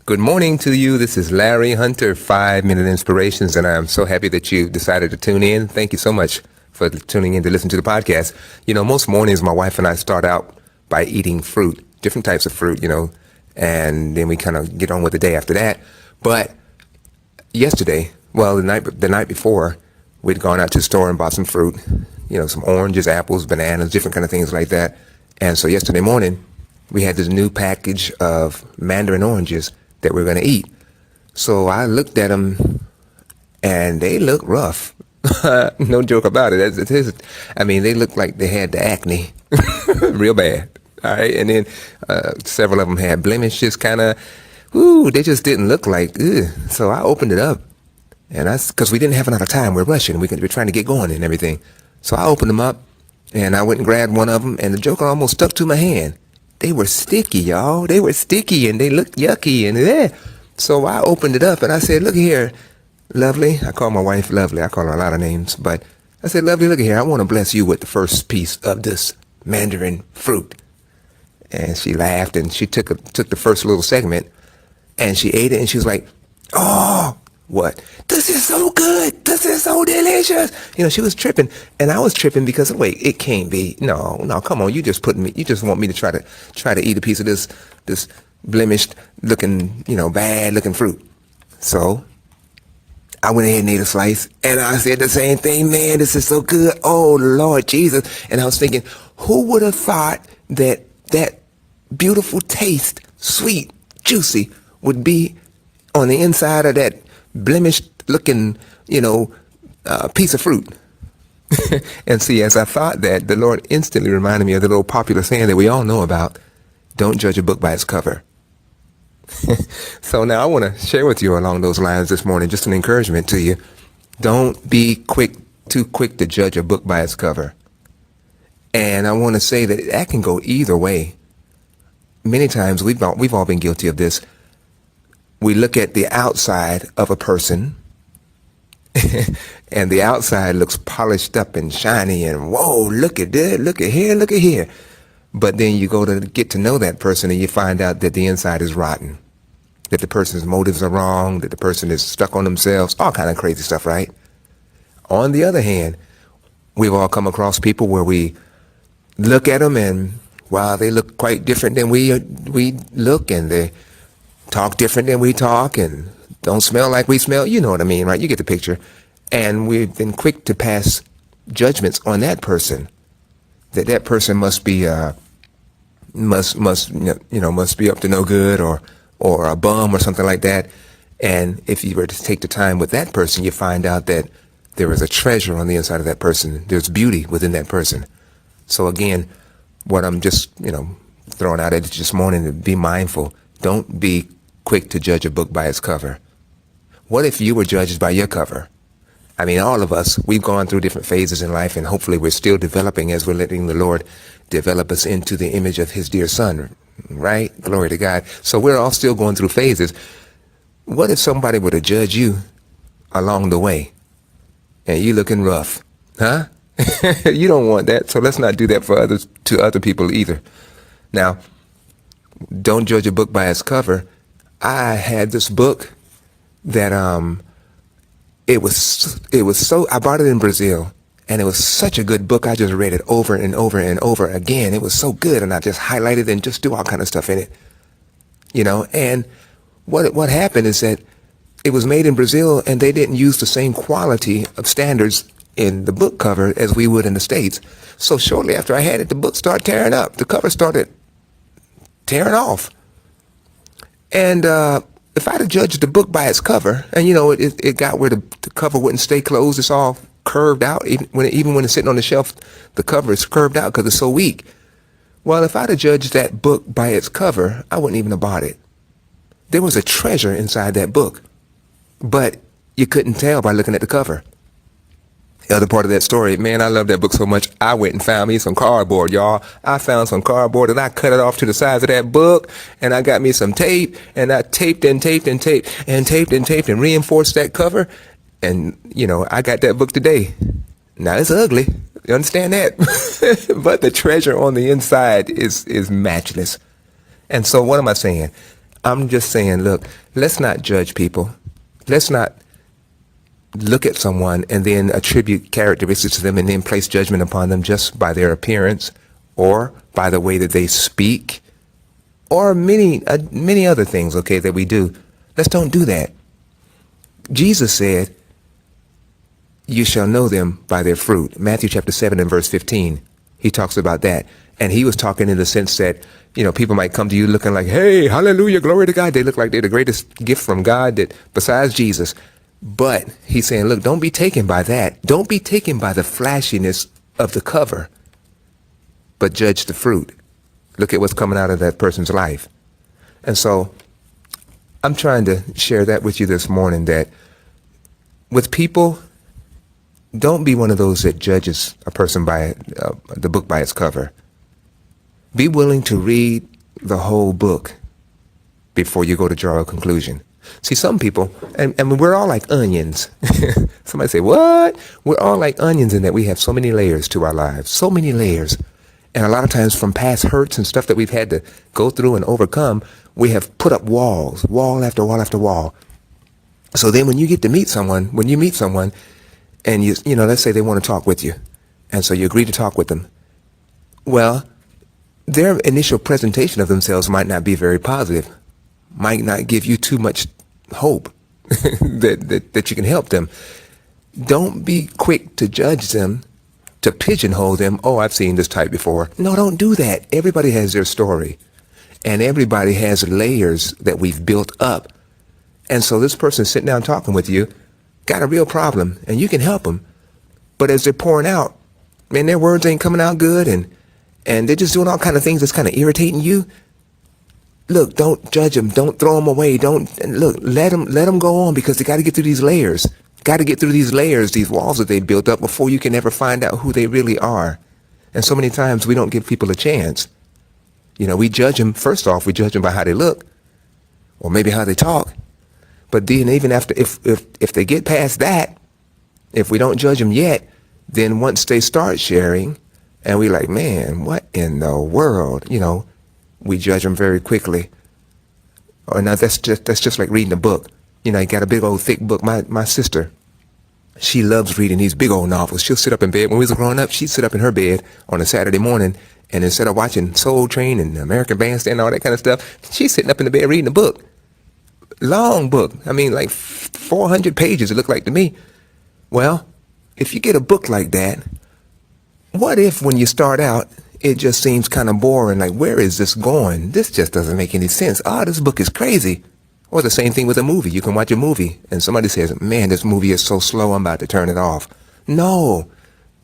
Good morning to you. This is Larry Hunter, 5-Minute Inspirations, and I'm so happy that you decided to tune in. Thank you so much for tuning in to listen to the podcast. You know, most mornings my wife and I start out by eating fruit, different types of fruit, and then we kind of get on with the day after that. But yesterday, the night before, we'd gone out to the store and bought some fruit, some oranges, apples, bananas, different kind of things like that. And so yesterday morning, we had this new package of mandarin oranges that we're going to eat. So I looked at them and they look rough. No joke about it. They looked like they had the acne real bad. All right. And then several of them had blemishes, they just didn't look like, ugh. So I opened it up and because we didn't have a lot of time. We're rushing. We're trying to get going and everything. So I opened them up and I went and grabbed one of them and the joker almost stuck to my hand. They were sticky, y'all. They were sticky and they looked yucky and So I opened it up and I said, look here, Lovely. I call my wife Lovely. I call her a lot of names, but I said, Lovely, look here. I want to bless you with the first piece of this mandarin fruit. And she laughed and she took the first little segment and she ate it and she was like, oh, what? This is so good. This is so delicious. She was tripping and I was tripping because wait, it can't be. No, come on. You just want me to try to eat a piece of this blemished looking, bad looking fruit. So I went ahead and ate a slice and I said the same thing, man, this is so good. Oh Lord Jesus. And I was thinking, who would have thought that beautiful taste, sweet, juicy would be on the inside of that blemished looking, piece of fruit. And see, as I thought that, the Lord instantly reminded me of the little popular saying that we all know about, don't judge a book by its cover. So now I want to share with you along those lines this morning, just an encouragement to you. Don't be too quick to judge a book by its cover. And I want to say that can go either way. Many times we've all been guilty of this. We look at the outside of a person and the outside looks polished up and shiny and whoa, look at that, look at here. But then you go to get to know that person and you find out that the inside is rotten, that the person's motives are wrong, that the person is stuck on themselves, all kind of crazy stuff, right? On the other hand, we've all come across people where we look at them and wow, they look quite different than we look, and they talk different than we talk and don't smell like we smell. You know what I mean, right? You get the picture. And we've been quick to pass judgments on that person, that person must be must be up to no good or a bum or something like that. And if you were to take the time with that person, you find out that there is a treasure on the inside of that person. There's beauty within that person. So again, what I'm just throwing out at you this morning, to be mindful. Don't be quick to judge a book by its cover. What if you were judged by your cover? I mean, all of us, we've gone through different phases in life, and hopefully we're still developing as we're letting the Lord develop us into the image of his dear son, right? Glory to God. So we're all still going through phases. What if somebody were to judge you along the way and you looking rough, huh? You don't want that. So let's not do that to other people either. Now, don't judge a book by its cover. I had this book that it was so, I bought it in Brazil and it was such a good book. I just read it over and over and over again. It was so good, and I just highlighted and just do all kind of stuff in it. And what happened is that it was made in Brazil and they didn't use the same quality of standards in the book cover as we would in the States. So shortly after I had it, the book started tearing up. The cover started tearing off. And if I'd have judged the book by its cover, and it got where the cover wouldn't stay closed, it's all curved out. Even when it's sitting on the shelf, the cover is curved out because it's so weak. Well, if I'd have judged that book by its cover, I wouldn't even have bought it. There was a treasure inside that book, but you couldn't tell by looking at the cover. The other part of that story, man, I love that book so much. I went and found me some cardboard, y'all. I found some cardboard and I cut it off to the size of that book, and I got me some tape and I taped and reinforced that cover. And, I got that book today. Now it's ugly. You understand that? But the treasure on the inside is matchless. And so what am I saying? I'm just saying, look, let's not judge people. Let's not look at someone and then attribute characteristics to them and then place judgment upon them just by their appearance or by the way that they speak or many other things, okay, that we do. Let's don't do that. Jesus said, you shall know them by their fruit. Matthew chapter 7 and verse 15. He talks about that. And he was talking in the sense that, people might come to you looking like, hey, hallelujah, glory to God. They look like they're the greatest gift from God that besides Jesus. But he's saying, look, don't be taken by that. Don't be taken by the flashiness of the cover, but judge the fruit. Look at what's coming out of that person's life. And so I'm trying to share that with you this morning, that with people, don't be one of those that judges a person by the book by its cover. Be willing to read the whole book before you go to draw a conclusion. See, some people, and we're all like onions. Somebody say, what? We're all like onions in that we have so many layers to our lives, so many layers. And a lot of times from past hurts and stuff that we've had to go through and overcome, we have put up walls, wall after wall after wall. So then when you get to meet someone, and let's say they want to talk with you, and so you agree to talk with them. Well, their initial presentation of themselves might not be very positive, might not give you too much hope that you can help them. Don't be quick to judge them, to pigeonhole them. Oh, I've seen this type before. No, don't do that. Everybody has their story, and everybody has layers that we've built up. And so this person sitting down talking with you got a real problem, and you can help them. But as they're pouring out, man, their words ain't coming out good, and they're just doing all kind of things that's kind of irritating you. Look, don't judge them. Don't throw them away. Let them go on, because they got to get through these layers. Got to get through these layers, these walls that they built up before you can ever find out who they really are. And so many times we don't give people a chance. We judge them. First off, we judge them by how they look, or maybe how they talk. But then even after, if they get past that, if we don't judge them yet, then once they start sharing, and we like, man, what in the world? We judge them very quickly. Or now that's just like reading a book. You got a big old thick book. My sister, she loves reading these big old novels. She'll sit up in bed. When we was growing up, she'd sit up in her bed on a Saturday morning, and instead of watching Soul Train and American Bandstand and all that kind of stuff, she's sitting up in the bed reading a book. Long book. I mean, like 400 pages, it looked like to me. Well, if you get a book like that, what if when you start out, it just seems kind of boring, like, where is this going? This just doesn't make any sense. This book is crazy. Or the same thing with a movie. You can watch a movie, and somebody says, man, this movie is so slow, I'm about to turn it off. No.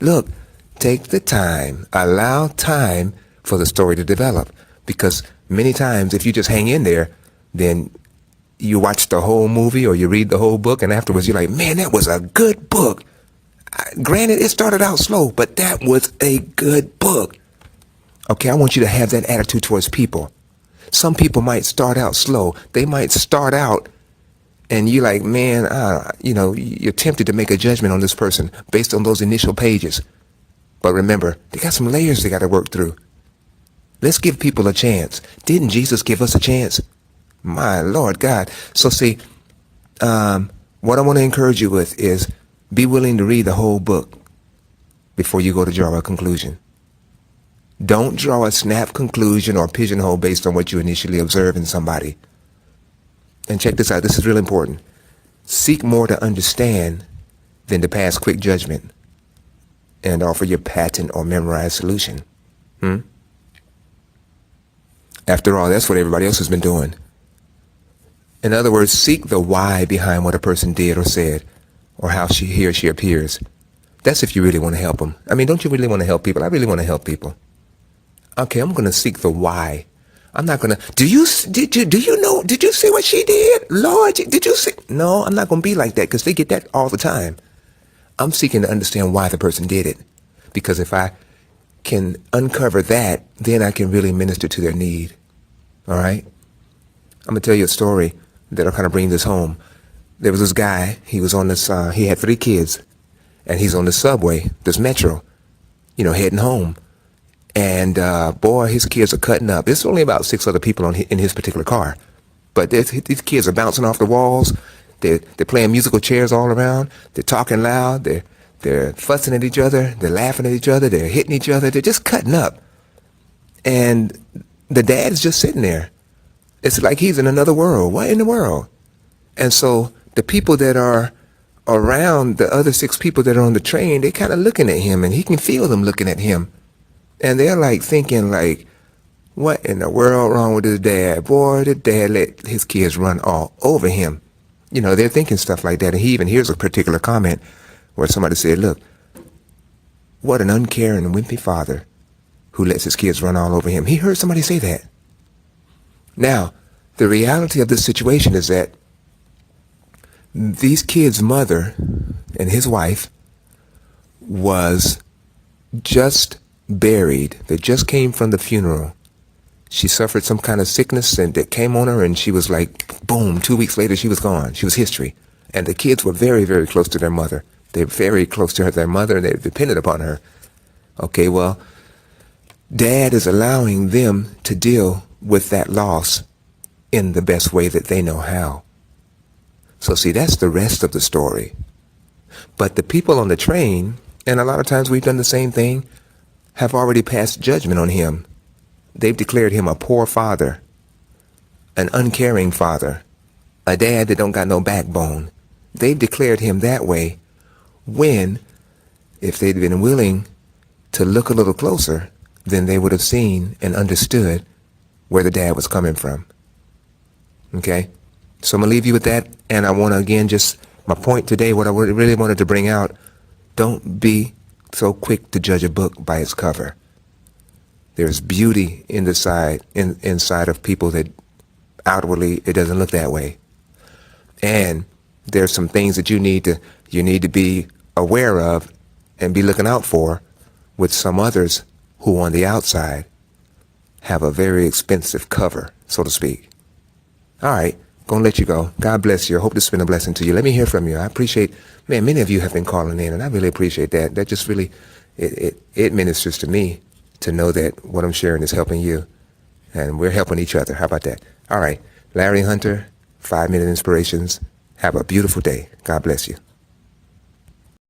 Look, take the time. Allow time for the story to develop. Because many times, if you just hang in there, then you watch the whole movie or you read the whole book, and afterwards you're like, man, that was a good book. Granted, it started out slow, but that was a good book. Okay, I want you to have that attitude towards people. Some people might start out slow. They might start out and you're like, man, you're tempted to make a judgment on this person based on those initial pages. But remember, they got some layers they got to work through. Let's give people a chance. Didn't Jesus give us a chance? My Lord God. So see, what I want to encourage you with is be willing to read the whole book before you go to draw a conclusion. Don't draw a snap conclusion or pigeonhole based on what you initially observe in somebody. And check this out. This is real important. Seek more to understand than to pass quick judgment and offer your patent or memorized solution. After all, that's what everybody else has been doing. In other words, seek the why behind what a person did or said, or how he or she appears. That's if you really want to help them. I mean, don't you really want to help people? I really want to help people. Okay, I'm going to seek the why. I'm not going to, did you see what she did? Lord, did you see? No, I'm not going to be like that, because they get that all the time. I'm seeking to understand why the person did it. Because if I can uncover that, then I can really minister to their need. All right? I'm going to tell you a story that'll kind of bring this home. There was this guy, he was on this, he had 3 kids, and he's on the subway, this metro, heading home. And boy, his kids are cutting up. There's only about 6 other people in his particular car. But these kids are bouncing off the walls. They're playing musical chairs all around. They're talking loud. They're fussing at each other. They're laughing at each other. They're hitting each other. They're just cutting up. And the dad is just sitting there. It's like he's in another world. What in the world? And so the people that are around the other 6 people that are on the train, they're kind of looking at him, and he can feel them looking at him. And they're like thinking like, what in the world wrong with this dad? Boy, the dad let his kids run all over him. You know, they're thinking stuff like that. And he even hears a particular comment where somebody said, look, what an uncaring, wimpy father who lets his kids run all over him. He heard somebody say that. Now, the reality of this situation is that these kids' mother and his wife was just buried. They just came from the funeral. She suffered some kind of sickness and that came on her, and she was like, boom, 2 weeks later she was gone. She was history. And the kids were very, very close to their mother. They were very close to their mother, and they depended upon her. Okay, well, dad is allowing them to deal with that loss in the best way that they know how. So see, that's the rest of the story. But the people on the train, and a lot of times we've done the same thing, have already passed judgment on him. They've declared him a poor father, an uncaring father, a dad that don't got no backbone. They've declared him that way when, if they'd been willing to look a little closer, then they would have seen and understood where the dad was coming from. Okay? So I'm going to leave you with that. And I want to, again, just my point today, what I really wanted to bring out, don't be so quick to judge a book by its cover. There's beauty inside of people that outwardly it doesn't look that way. And there's some things that you need to be aware of and be looking out for with some others who on the outside have a very expensive cover, so to speak. All right, gonna let you go. God bless you. I hope this has been a blessing to you. Let me hear from you. I appreciate, man, many of you have been calling in, and I really appreciate that. That just really, it ministers to me to know that what I'm sharing is helping you, and we're helping each other. How about that? All right, Larry Hunter, 5 Minute Inspirations. Have a beautiful day. God bless you.